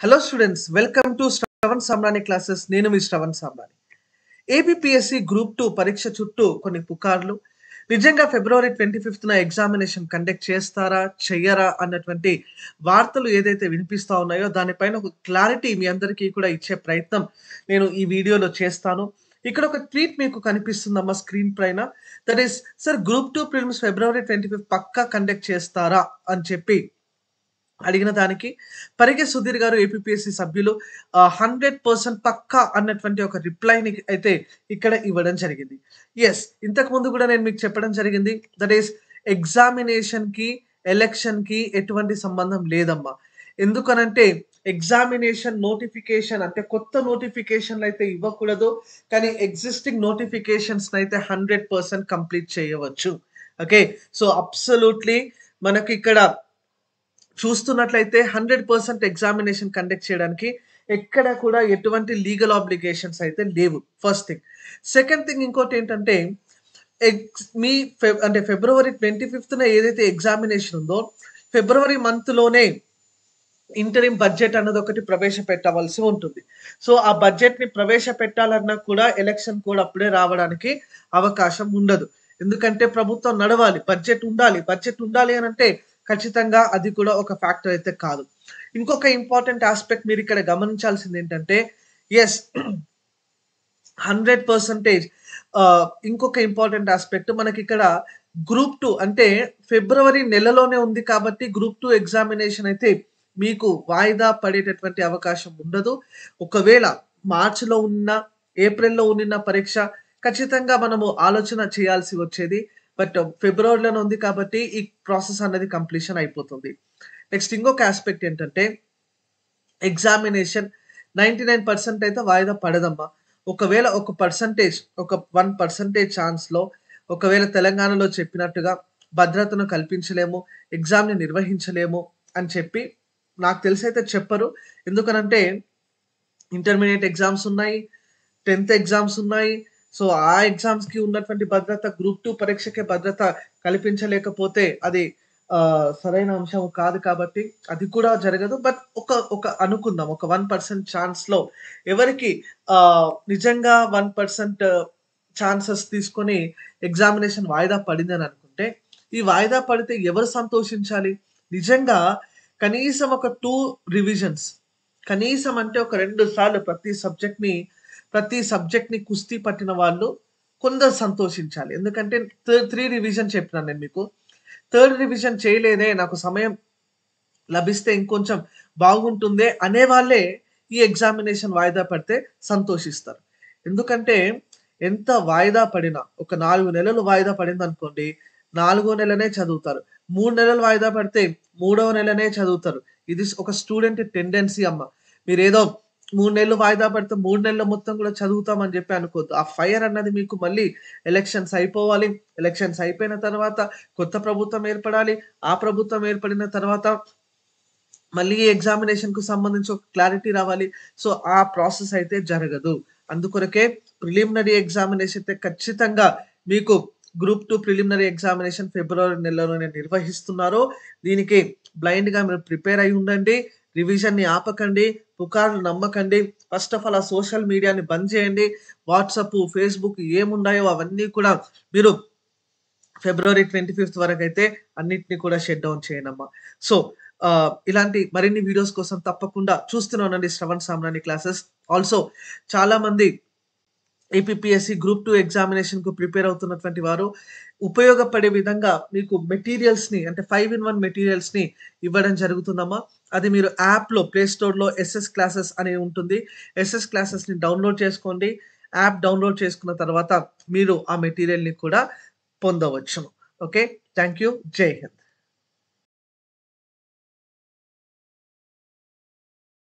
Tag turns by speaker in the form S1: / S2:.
S1: Hello students, welcome to Shravan Samrani classes. నేను మీ Shravan Samrani. APSC group 2 పరీక్ష చుట్టూ కొన్ని పుకార్లు. నిజంగా ఫిబ్రవరి 25న ఎగ్జామినేషన్ కండక్ట్ చేస్తారా చెయ్యరా అన్నటువంటి వార్తలు ఏదైతే వినిపిస్తా ఉన్నాయో దానిపైన ఒక క్లారిటీ మీ అందరికీ కూడా ఇచ్చే ప్రయత్నం నేను ఈ వీడియోలో చేస్తాను. ఇక్కడ ఒక ట్వీట్ మీకు కనిపిస్తుందమ్మా స్క్రీన్ పైన. That is, sir group 2 prelims February 25 పక్కా కండక్ట్ చేస్తారా అని చెప్పి అడిగిన దానికి పరిగె సుధీర్ గారు ఏపీఎస్సి సభ్యులు 100% పక్కా అన్నటువంటి ఒక రిప్లైని అయితే ఇక్కడ ఇవ్వడం జరిగింది. ఎస్, ఇంతకు ముందు కూడా నేను మీకు చెప్పడం జరిగింది. దట్ ఈస్, ఎగ్జామినేషన్ కి ఎలక్షన్ కి ఎటువంటి సంబంధం లేదమ్మా. ఎందుకనంటే ఎగ్జామినేషన్ నోటిఫికేషన్ అంటే కొత్త నోటిఫికేషన్లు అయితే ఇవ్వకూడదు, కానీ ఎగ్జిస్టింగ్ నోటిఫికేషన్స్ అయితే 100% కంప్లీట్ చేయవచ్చు. ఓకే, సో అబ్సల్యూట్లీ మనకి ఇక్కడ చూస్తున్నట్లయితే 100% ఎగ్జామినేషన్ కండక్ట్ చేయడానికి ఎక్కడ కూడా ఎటువంటి లీగల్ ఆబ్లిగేషన్స్ అయితే లేవు. First thing. సెకండ్ థింగ్, ఇంకోటి ఏంటంటే మీ అంటే ఫిబ్రవరి 25న ఏదైతే ఎగ్జామినేషన్ ఉందో ఫిబ్రవరి మంత్లోనే ఇంటరిమ్ బడ్జెట్ అన్నది ఒకటి ప్రవేశపెట్టవలసి ఉంటుంది. సో ఆ బడ్జెట్ ని ప్రవేశపెట్టాలన్నా కూడా ఎలక్షన్ కూడా అప్పుడే రావడానికి అవకాశం ఉండదు. ఎందుకంటే ప్రభుత్వం నడవాలి, బడ్జెట్ ఉండాలి అని అంటే ఖచ్చితంగా అది కూడా ఒక ఫ్యాక్టర్ అయితే కాదు. ఇంకొక ఇంపార్టెంట్ ఆస్పెక్ట్ మీరు ఇక్కడ గమనించాల్సింది ఏంటంటే, ఎస్ 100% ఇంకొక ఇంపార్టెంట్ ఆస్పెక్ట్ మనకి ఇక్కడ గ్రూప్ 2 అంటే ఫిబ్రవరి నెలలోనే ఉంది కాబట్టి గ్రూప్ 2 ఎగ్జామినేషన్ అయితే మీకు వాయిదా పడేటటువంటి అవకాశం ఉండదు. ఒకవేళ మార్చిలో ఉన్న ఏప్రిల్లో ఉన్న పరీక్ష ఖచ్చితంగా మనము ఆలోచన చేయాల్సి వచ్చేది. బట్ ఫిబ్రవరిలోనే ఉంది కాబట్టి ఈ ప్రాసెస్ అనేది కంప్లీషన్ అయిపోతుంది. నెక్స్ట్ ఇంకొక ఆస్పెక్ట్ ఏంటంటే ఎగ్జామినేషన్ 99% అయితే వాయిదా పడదమ్మా. ఒకవేళ ఒక 1% ఛాన్స్లో ఒకవేళ తెలంగాణలో చెప్పినట్టుగా భద్రతను కల్పించలేము, ఎగ్జామ్ని నిర్వహించలేము అని చెప్పి నాకు తెలిసి అయితే చెప్పరు. ఎందుకనంటే ఇంటర్మీడియట్ ఎగ్జామ్స్ ఉన్నాయి, 10th ఎగ్జామ్స్ ఉన్నాయి. సో ఆ ఎగ్జామ్స్ కి ఉన్నటువంటి భద్రత గ్రూప్ 2 పరీక్షకే భద్రత కల్పించలేకపోతే అది సరైన అంశం కాదు కాబట్టి అది కూడా జరగదు. బట్ ఒక అనుకుందాం, ఒక 1% ఛాన్స్ లో ఎవరికి నిజంగా 1% ఛాన్సెస్ తీసుకొని ఎగ్జామినేషన్ వాయిదా పడిందని అనుకుంటే, ఈ వాయిదా పడితే ఎవరు సంతోషించాలి? నిజంగా కనీసం ఒక 2 రివిజన్స్, కనీసం అంటే ఒక 2 సార్లు ప్రతి సబ్జెక్ట్ ని కుస్తీ పట్టిన వాళ్ళు కొందరు సంతోషించాలి. ఎందుకంటే 3 రివిజన్ చెప్పినాను నేను మీకు. 3rd రివిజన్ చేయలేదే, నాకు సమయం లభిస్తే ఇంకొంచెం బాగుంటుందే అనే వాళ్ళే ఈ ఎగ్జామినేషన్ వాయిదా పడితే సంతోషిస్తారు. ఎందుకంటే ఎంత వాయిదా పడినా, ఒక 4 నెలలు వాయిదా పడింది అనుకోండి, 4వ నెలనే చదువుతారు. 3 నెలలు వాయిదా పడితే 3వ నెలనే చదువుతారు. ఇది ఒక స్టూడెంట్ టెండెన్సీ అమ్మ. మీరేదో 3 నెలలు వాయిదా పడితే 3 నెలల మొత్తం కూడా చదువుతామని చెప్పి అనుకోవద్దు. ఆ ఫైర్ అన్నది మీకు మళ్ళీ ఎలక్షన్స్ అయిపోవాలి. ఎలక్షన్స్ అయిపోయిన తర్వాత కొత్త ప్రభుత్వం ఏర్పడాలి. ఆ ప్రభుత్వం ఏర్పడిన తర్వాత మళ్ళీ ఎగ్జామినేషన్ కు సంబంధించి ఒక క్లారిటీ రావాలి. సో ఆ ప్రాసెస్ అయితే జరగదు. అందుకొరకే ప్రిలిమినరీ ఎగ్జామినేషన్ అయితే ఖచ్చితంగా మీకు గ్రూప్ 2 ప్రిలిమినరీ ఎగ్జామినేషన్ ఫిబ్రవరి నెలలోనే నిర్వహిస్తున్నారు. దీనికి బ్లైండ్ గా మీరు ప్రిపేర్ అయి ఉండండి. రివిజన్ ని ఆపకండి, పుకార్లు నమ్మకండి. ఫస్ట్ ఆఫ్ ఆల్ ఆ సోషల్ మీడియాని బంద్ చేయండి. వాట్సాప్, ఫేస్బుక్ ఏమున్నాయో అవన్నీ కూడా మీరు ఫిబ్రవరి 25 వరకు అయితే అన్నిటిని కూడా షట్ డౌన్ చేయనమ్మా. సో ఇలాంటి మరిన్ని వీడియోస్ కోసం తప్పకుండా చూస్తూనే ఉండండి శ్రవణ్ సామ్రాణి క్లాసెస్. ఆల్సో చాలా మంది ఏపీఎస్సి గ్రూప్ 2 ఎగ్జామినేషన్ కు ప్రిపేర్ అవుతున్నటువంటి వారు ఉపయోగపడే విధంగా మీకు మెటీరియల్స్ ని, అంటే 5-in-1 మెటీరియల్స్ ని ఇవ్వడం జరుగుతుందమ్మా. అది మీరు యాప్ లో, ప్లే స్టోర్ లో SS క్లాసెస్ అని ఉంటుంది. SS క్లాసెస్ ని డౌన్లోడ్ చేసుకోండి. యాప్ డౌన్లోడ్ చేసుకున్న తర్వాత మీరు ఆ మెటీరియల్ ని కూడా పొందవచ్చు. Okay, thank you. జై హింద్.